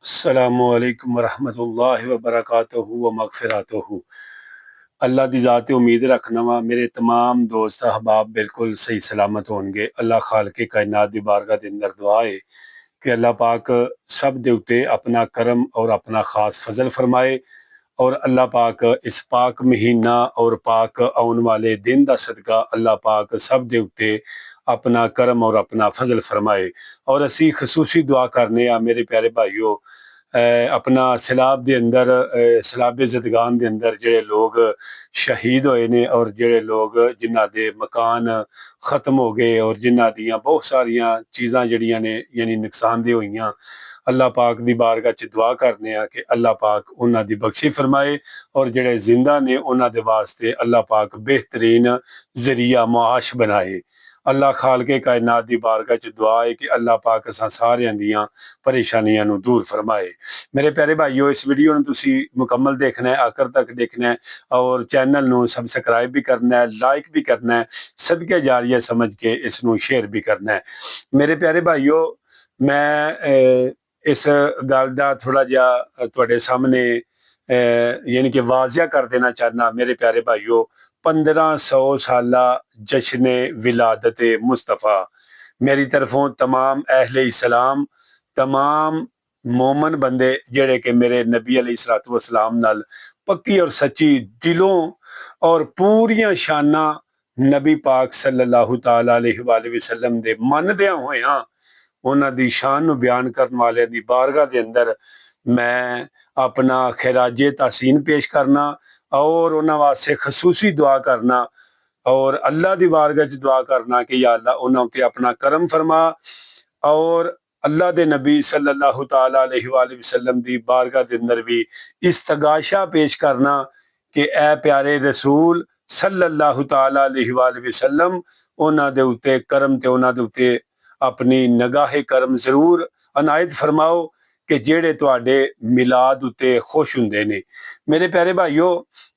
अस्सलामुअलैकुम वरहमतुल्लाहि वबरकातुहू व मगफिरतुहू। अल्लाह दी ज़ात उम्मीद रखना वा मेरे तमाम दोस्त अहबाब बिल्कुल सही सलामत होंगे। अल्लाह खालिक़े कायनात दी बारगाह दे अंदर दुआ है कि अल्लाह पाक सब दे उत्ते अपना करम और अपना खास फजल फरमाए और अल्लाह पाक इस पाक महीना और पाक आने वाले दिन का सदका अल्लाह पाक सब दे उत्ते अपना करम और अपना फजल फरमाए। और असी खसूसी दुआ करने मेरे प्यारे भाईओ, अपना सैलाब के अंदर सैलाब ज़दगान के अंदर जेड़े लोग शहीद होए ने और जेड़े लोग जिन्हां दे मकान खत्म हो गए और जिन्हां दियां बहुत सारिया चीज़ां जड़ियां ने यानी नुकसानदेह होईयां, अल्लाह पाक दी बारगाह च दुआ करने कि अल्लाह पाक उन्हां दी बख्शी फरमाए और जेड़े जिंदा ने उन्हां दे वास्ते अल्लाह पाक बेहतरीन जरिया मुआश बनाए। अल्लाह खालिक़े कायनात दी बारगाह च दुआ है कि अल्लाह पाक असां सारियां दियां परेशानियां नूं दूर फरमाए। मेरे प्यारे भाईओ, इस वीडियो नूं तुसीं मुकम्मल देखना है, आखिर तक देखना है और चैनल नूं सबसक्राइब भी करना है, लाइक भी करना है, सदके जारिया समझ के इस नूं शेयर भी करना है। मेरे प्यारे भाईओ, मैं इस गल दा थोड़ा जिहा तुहाडे सामने यानी कि वाज़िया कर देना चाहना। मेरे प्यारे भाईओ, 1500 साला जश्न विलादत मुस्तफ़ा मेरी तरफों तमाम अहले इस्लाम, तमाम मोमन बंदे जेड़े कि मेरे नबी अलैहिस्सलातु वस्सलाम नाल पक्की और सच्ची दिलों और पूरियां शाना नबी पाक सल्लल्लाहु ताला अलैहि वसल्लम दे मनदियां होया उन्हां दी शान नूं बयान करन वाले दी बारगाह दे अंदर मैं अपना खिराजे तहसीन पेश करना और उन्हां वास्ते खसूसी दुआ करना और अल्लाह दी बारगाह च दुआ करना कि या अल्लाह उन्हां उत्ते अपना करम फरमा और अल्लाह दे नबी सल्लल्लाहु ताला अलैहि वसल्लम दी बारगाह दे अंदर भी इस्तगाशा पेश करना कि ए प्यारे रसूल सल्लल्लाहु ताला अलैहि वसल्लम उन्हां दे उत्ते करम ते उन्हां दे उत्ते अपनी नगाहे करम जरूर अनायत फरमाओ कि जेड़े तुहाडे मिलाद उत्ते खुश हुंदे ने। मेरे प्यारे भाईओ,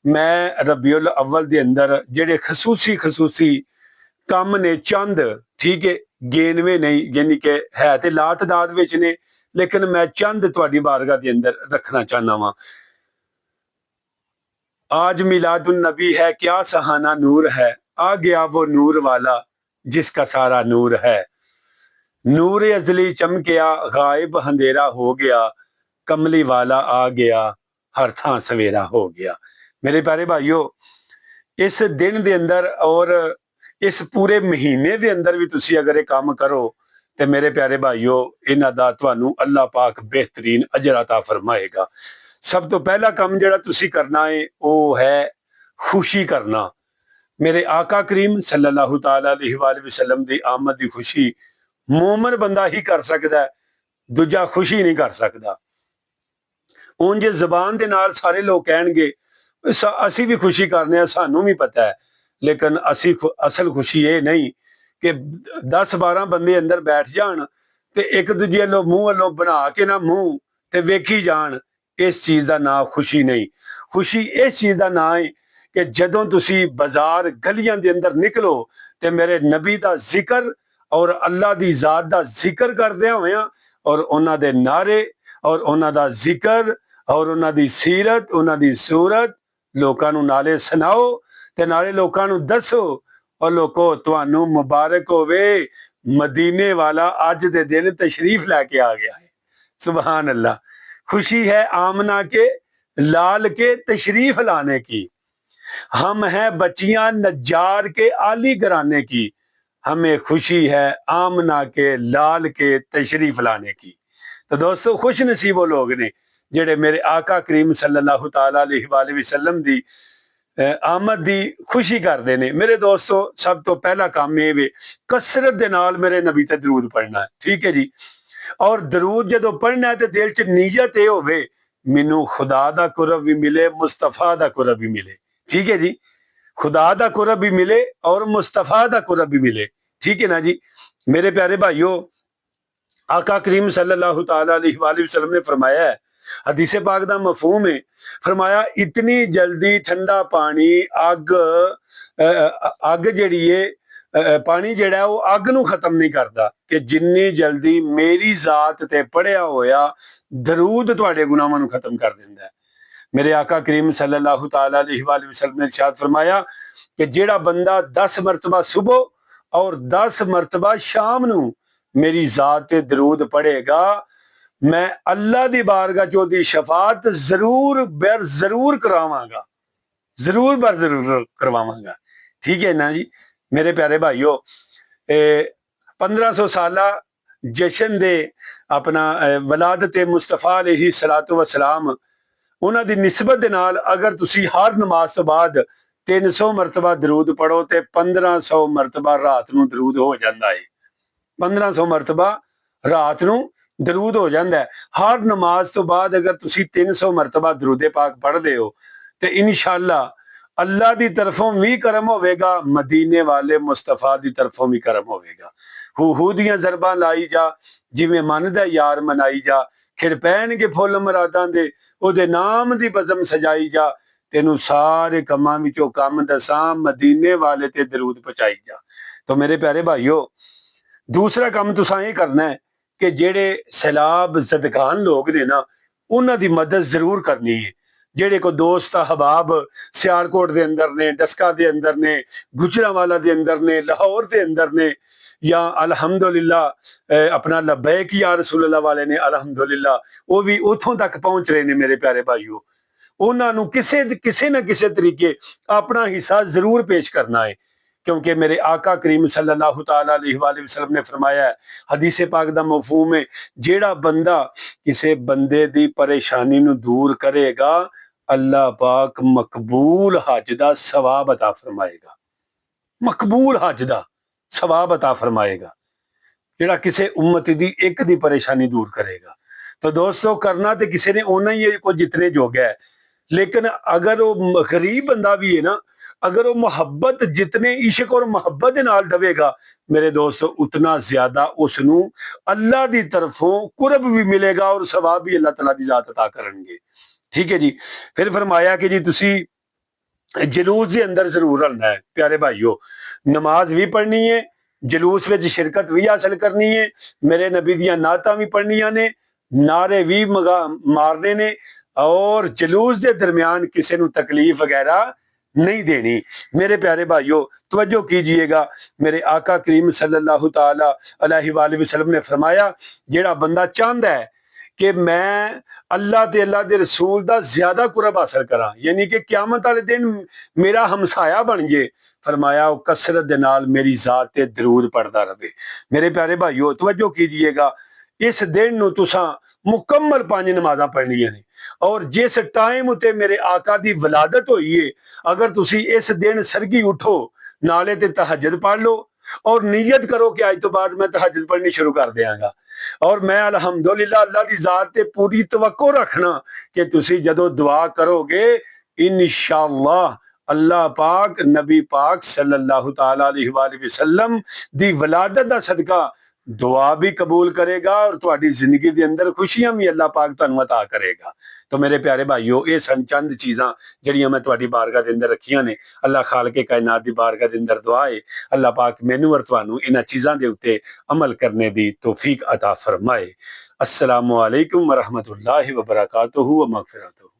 मैं रबीउल अव्वल दे अंदर जेड़े खसूसी खसूसी कम ने चंद, ठीक है, गेनवे नहीं, यानी कि है ते ला तादाद विच ने, लेकिन मैं चंद तुहाडी बारगाह दे अंदर रखना चाहना वा। आज मिलादुन नबी है, क्या सहाना नूर है, आ गया वो नूर वाला जिसका सारा नूर है। नूर अजली चमकिया, गायब अंधेरा हो गया, कमली वाला आ गया, हर थां सवेरा हो गया। मेरे प्यारे भाइयों, इस दिन दे अंदर और इस पूरे महीने दे अंदर भी तुसी अगर ये काम करो तो मेरे प्यारे भाइयों, इन्हां दा तुहानू अल्लाह पाक बेहतरीन अजर अता फरमाएगा। सब तो पहला काम जिहड़ा तुसी करना है वो है खुशी करना। मेरे आका करीम सल्लल्लाहु ताला अलैहि वसल्लम दी आमद दी खुशी मोमन बंदा ही कर सकदा है, दूजा खुशी नहीं कर सकदा। उंज जबान दे नाल सारे लोग कहणगे असी भी खुशी करने आ, सानू भी पता है, लेकिन असी असल खुशी ये नहीं कि 10-12 बंदे अंदर बैठ जान ते एक दूजे वालों मूंह वालों बना के ना मूंह ते वेखी जान। इस चीज का ना खुशी नहीं। खुशी इस चीज का ना है कि जदों तुसी बाजार गलियां दे अंदर निकलो ते मेरे नबी का जिक्र और अल्लाह दी जात का जिक्र करदे होया और उन्हां दे नारे और उन्हां दा जिक्र और उन्हां दी सीरत, उन्हां दी सूरत लोकां नूं नाले सुनाओ ते नाले लोकां नूं दसो और लोको तुहानू मुबारक होवे, मदीने वाला अज दे दिन तशरीफ लैके आ गया है। सुभान अल्लाह। खुशी है आमना के लाल के तशरीफ लाने की, हम हैं बच्चियां नज्जार के आली घराने की, हमें खुशी है आमना के लाल के तशरीफ लाने की। तो दोस्तों, खुश नसीब वो लोग ने जेड़े मेरे आका करीम सल्लल्लाहु ताला अलैहि वसल्लम दी आमद दी खुशी करते हैं। मेरे दोस्तों, सब तो पहला काम ये वे कसरत दे नाल मेरे नबी ते दरूद पढ़ना है, ठीक है जी। और दरूद जदों पढ़ना है तो दिल च नीयत ये होवे मैनू खुदा दा कुरब भी मिले, मुस्तफा दा कुरब भी मिले, ठीक है जी। खुदा दा कुरब भी मिले और मुस्तफा दा कुरब भी मिले, ठीक है ना जी। मेरे प्यारे भाइयों, आका करीम सल्लल्लाहु ताला अलैहि वसल्लम ने फरमाया है, हदीस पाक दा मफहूम है, फरमाया इतनी जल्दी ठंडा पानी अग अग जड़ी है पानी जिहड़ा वो अग नूं खत्म नहीं करता कि जिन्नी जल्दी मेरी जात ते पढ़िया होया दरूद तुहाडे गुनाहां नूं खत्म कर दिंदा है। मेरे आका करीम सल्लल्लाहु तआला अलैहि वसल्लम ने इरशाद फरमाया कि जेड़ा बंदा 10 मरतबा सुबह और 10 मरतबा शाम नूं मेरी जात ते दरूद पढ़ेगा, मैं अल्लाह दी बारगाह च ओदी शफात जरूर बर जरूर करावांगा, जरूर बर जरूर करवावांगा। ठीक है ना जी मेरे प्यारे भाइयों, 1500 साला जशन दे अपना वलादत मुस्तफा अलैहि सलातो व सलाम ਉਹਨਾਂ ਦੀ ਨਿਸਬਤ ਦੇ ਨਾਲ ਅਗਰ ਤੁਸੀਂ ਹਰ ਨਮਾਜ਼ ਤੋਂ ਬਾਅਦ 300 ਮਰਤਬਾ ਦਰੂਦ ਪੜੋ ਤੇ 1500 ਮਰਤਬਾ ਰਾਤ ਨੂੰ ਦਰੂਦ ਹੋ ਜਾਂਦਾ ਹੈ। 1500 ਮਰਤਬਾ ਰਾਤ ਨੂੰ ਦਰੂਦ ਹੋ ਜਾਂਦਾ ਹੈ। ਹਰ ਨਮਾਜ਼ ਤੋਂ ਬਾਅਦ ਅਗਰ ਤੁਸੀਂ 300 ਮਰਤਬਾ ਦਰੂਦੇ ਪਾਕ ਪੜ੍ਹਦੇ ਹੋ ਤੇ ਇਨਸ਼ਾਅੱਲਾ ਅੱਲਾ ਦੀ ਤਰਫੋਂ ਵੀ ਕਰਮ ਹੋਵੇਗਾ, ਮਦੀਨੇ ਵਾਲੇ ਮੁਸਤਫਾ ਦੀ ਤਰਫੋਂ ਵੀ ਕਰਮ ਹੋਵੇਗਾ। ਹੂ ਦੀਆਂ ਜ਼ਰਬਾਂ ਲਾਈ ਜਾ, ਜਿਵੇਂ ਮਨ ਦਾ ਯਾਰ ਮਨਾਈ ਜਾ, ਖਿੜ ਪੈਣਗੇ ਫੁੱਲ ਮੁਰਾਦਾਂ ਦੇ, ਉਹਦੇ ਨਾਮ ਦੀ ਬਜ਼ਮ ਸਜਾਈ ਜਾ, ਤੈਨੂੰ ਸਾਰੇ ਕੰਮਾਂ ਵਿੱਚੋਂ ਕੰਮ ਦਸਾਂ, ਮਦੀਨੇ ਵਾਲੇ ਤੇ ਦਰੂਦ ਪਹੁੰਚਾਈ ਜਾ। तो मेरे प्यारे भाइयों, दूसरा काम तुसां ये करना है कि जेड़े सैलाब ज़दगान लोग ने ना, उन्हां दी मदद जरूर करनी है। जेड़े को दोस्त अहबाब सियालकोट दे अंदर ने, डस्का दे अंदर ने, गुजरांवाला दे अंदर ने, लाहौर दे अंदर ने, या अल्हम्दुलिल्लाह अपना लब्बैक या रसूल अल्लाह वाले ने अल्हम्दुलिल्लाह वो भी उथों तक पहुंच रहे ने। मेरे प्यारे भाइयों, उन्होंने किसे ना किसे तरीके अपना हिस्सा जरूर पेश करना है, क्योंकि मेरे आका करीम सल्लल्लाहु तआला अलैहि वसल्लम ने फरमाया है, हदीस पाक दा मफहूम है, जेड़ा बंदा किसी बंदे दी परेशानी नूं दूर करेगा, अल्लाह पाक मकबूल हज दा सवाब अता फरमाएगा, मकबूल हज दा सवाब अता फरमाएगा, जेड़ा किसी उम्मत दी एक दी परेशानी दूर करेगा। तो दोस्तों, करना तो किसी ने ओना ही है को जितने जोगा है, लेकिन अगर वो गरीब बंदा भी है ना, अगर वो मोहब्बत जितने इश्क और मोहब्बत दे नाल दवेगा मेरे दोस्तों, उतना ज्यादा उसनू अल्लाह दी तरफों कुरब भी मिलेगा और सवाब भी अल्लाह तआला दी जात अता करनगे। ठीक है जी। फिर फरमाया कि जी तुसी जलूस के अंदर जरूर रलना है। प्यारे भाइयों, नमाज भी पढ़नी है, जलूस में शिरकत भी हासिल करनी है, मेरे नबी दियां नातां भी पढ़नियां ने, नारे भी मारने ने, और जलूस के दरमियान किसी को तकलीफ वगैरह नहीं देनी। मेरे प्यारे भाइयों, तवज्जो कीजिएगा, मेरे आका करीम सल्लल्लाहु तआला अलैहि वसल्लम ने फरमाया, जेड़ा बंदा चाहता है कि मैं अल्लाह ते अल्लाह दे रसूल दा ज्यादा कुरब हासिल करा, यानी कि क़यामत वाले दिन मेरा हमसाया बन जे, फरमाया वो कसरत दे नाल मेरी जात ते दरूद पढ़दा रहे। मेरे प्यारे भाइयों, तवज्जो कीजिएगा, इस दिन नूं तुसां मुकम्मल 5 नमाज़ां पढ़नियां ने, और जिस टाइम उते मेरे आका दी वलादत हुई है, अगर तुसी इस दिन सरगी उठो नाले ते तहज्जुद पढ़ लो और नीयत करो कि आज तो बाद मैं तहज्जुद पढ़नी शुरू कर देंगा, और मैं अल्हम्दुलिल्लाह अल्लाह दी जात ते पूरी तवक्को रखना कि तुसी जदों दुआ करोगे इंशाअल्लाह अल्लाह पाक नबी पाक सल्लल्लाहु तआला अलैहि वसल्लम दी वलादत दा सदका दुआ भी कबूल करेगा और तुम्हारी जिंदगी के अंदर खुशियां भी अल्लाह पाक तुहानू अता करेगा। तो मेरे प्यारे भाइयों, ये सन चंद चीज़ां जिहड़ियां मैं तुहाडी बारगाह के अंदर रखियां ने। अल्लाह खालके कायनात दी बारगाह के अंदर दुआ है अल्लाह पाक मैनू और तुहानू इन्हां चीज़ां दे उत्ते अमल करने दी तौफीक अता फरमाए। अस्सलामु अलैकुम व रहमतुल्लाहि व बरकातुहू व मगफिरतुहू।